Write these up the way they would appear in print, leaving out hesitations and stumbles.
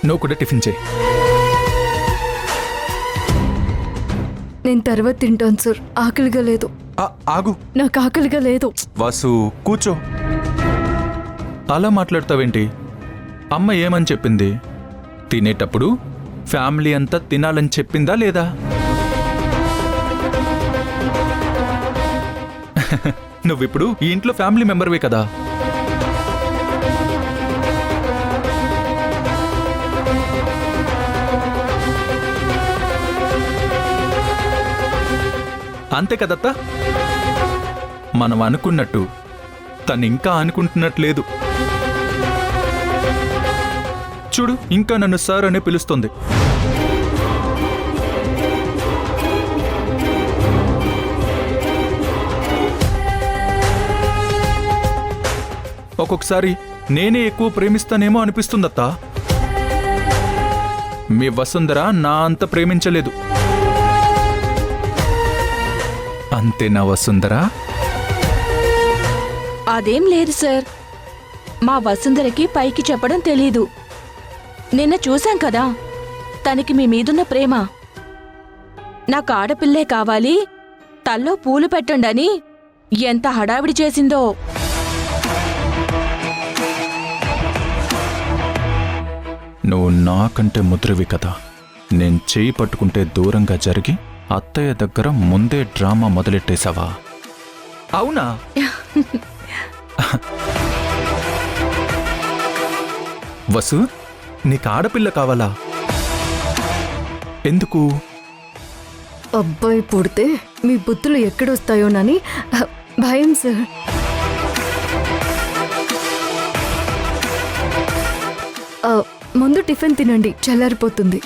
నువ్వు కూడా టిఫిన్ చేయి. నేను తర్వాత తింటాను సార్, ఆకలిగా లేదు. ఆగు. నాకు ఆకలిగా లేదు. వాసు కూర్చో. అలా మాట్లాడతావేంటి? అమ్మ ఏమని చెప్పింది? తినేటప్పుడు ఫ్యామిలీ అంతా తినాలని చెప్పిందా లేదా? నువ్విప్పుడు ఈ ఇంట్లో ఫ్యామిలీ మెంబర్వే కదా. అంతే కదత్తా? మనం అనుకున్నట్టు తను ఇంకా అనుకుంటున్నట్లేదు. చూడు, ఇంకా నన్ను సార్ అనే పిలుస్తుంది. ఒక్కొక్కసారి నేనే ఎక్కువ ప్రేమిస్తానేమో అనిపిస్తుందత్తా. మీ వసుంధర నా అంత ప్రేమించలేదు. అంతేనా వసుంధరా? అదేం లేదు సార్, మా వసుంధరకి పైకి చెప్పడం తెలీదు. నిన్న చూశాం కదా తనకి మీ మీదున్న ప్రేమ. నాకు ఆడపిల్లే కావాలి, తల్లో పూలు పెట్టండని ఎంత హడావిడి చేసిందో. నువ్వు నాకంటే ముద్రవి కదా. నేను చేయి పట్టుకుంటే దూరంగా జరిగి అత్తయ్య దగ్గర ముందే డ్రామా మొదలెట్టేశావా? అవునా? వసు, నీకు ఆడపిల్ల కావాలా? ఎందుకు? అబ్బాయి పుడితే మీ బుద్ధులు ఎక్కడొస్తాయోనని భయం సార్. ముందు టిఫిన్ తినండి, చల్లారిపోతుంది.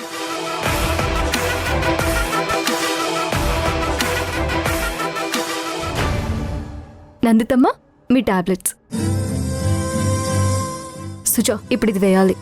నందితమ్మ, మీ టాబ్లెట్స్. సుజా, ఇప్పుడు ఇది వేయాలి.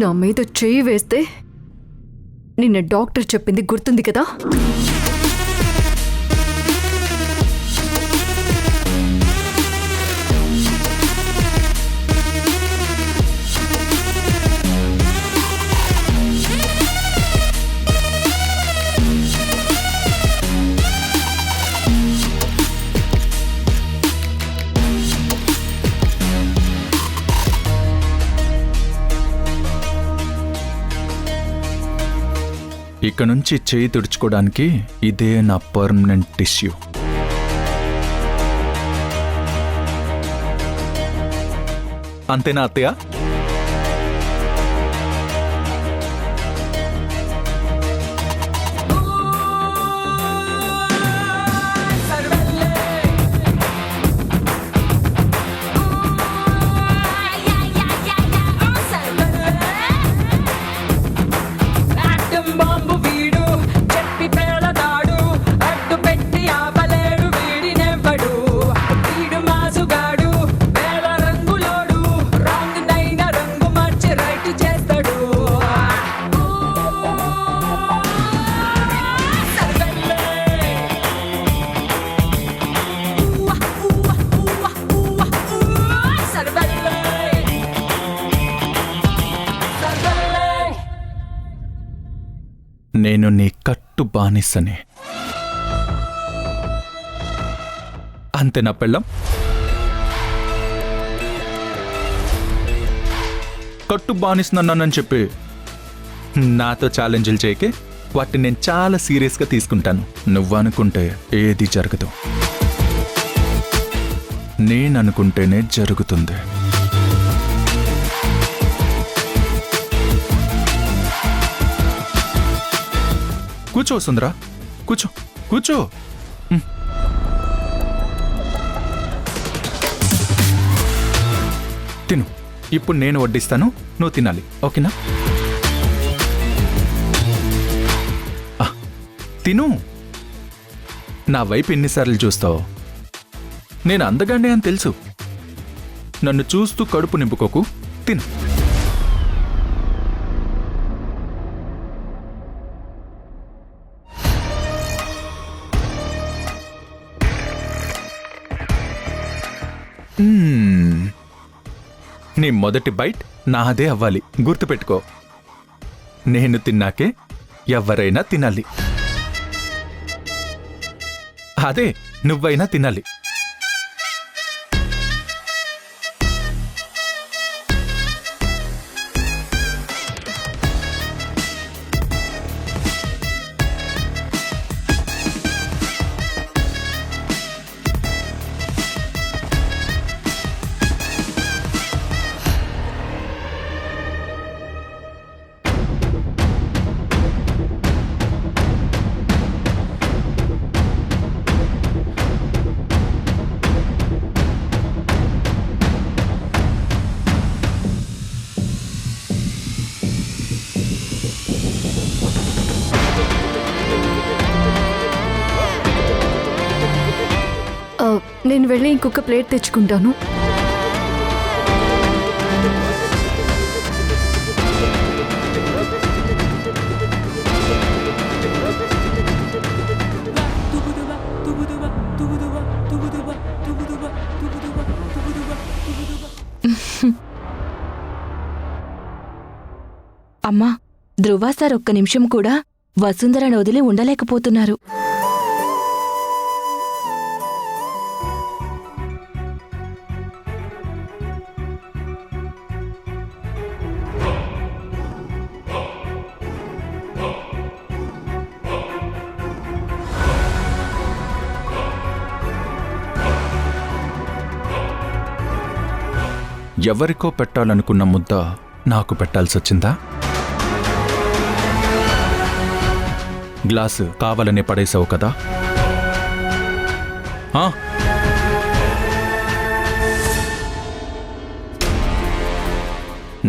నా మీద చెయ్యి వేస్తే నిన్న డాక్టర్ చెప్పింది గుర్తుంది కదా? ఇక నుంచి చేయి తుడుచుకోవడానికి ఇదే నా పర్మనెంట్ టిష్యూ. అంతేనా అత్తయ్య? నేను నీ కట్టు బానిసని. అంతే నా పెళ్ళం. కట్టు బానిసనన్నానని చెప్పి నాతో ఛాలెంజ్లు చేయకే. వాటిని నేను చాలా సీరియస్గా తీసుకుంటాను. నువ్వనుకుంటే ఏది జరగదు. నేననుకుంటేనే జరుగుతుంది. కూర్చో సుందరా, కూర్చో కూర్చో. తిను. ఇప్పుడు నేను వడ్డిస్తాను, నువ్వు తినాలి. ఓకేనా? తిను. నా వైపు ఎన్నిసార్లు చూస్తావు? నేను అందగానే అని తెలుసు. నన్ను చూస్తూ కడుపు నింపుకోకు. తిను. నీ మొదటి బైట్ నాదే అవ్వాలి, గుర్తుపెట్టుకో. నేను తిన్నాకే ఎవరైనా తినాలి. అదే, నువ్వైనా తినాలి. నేను వెళ్ళి ఇంకొక ప్లేట్ తెచ్చుకుంటాను. అమ్మా, ధ్రువ సార్ ఒక్క నిమిషం కూడా వసుంధరను వదిలి ఉండలేకపోతున్నారు. ఎవరికో పెట్టాలనుకున్న ముద్ద నాకు పెట్టాల్సొచ్చిందా? గ్లాసు కావాలనే పడేసావు కదా?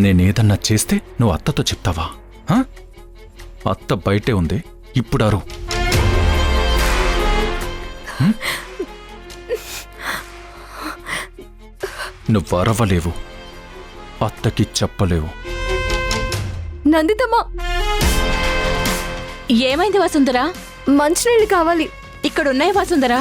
నేనేదన్నా చేస్తే నువ్వు అత్తతో చెప్తావా? అత్త బయటే ఉంది, ఇప్పుడారు. నువ్వు అరవలేవు, అత్తకి చెప్పలేవు. నందితమ్మా, ఏమైంది వసుంధరా? మంచినీళ్ళు కావాలి. ఇక్కడున్నాయి వసుంధరా.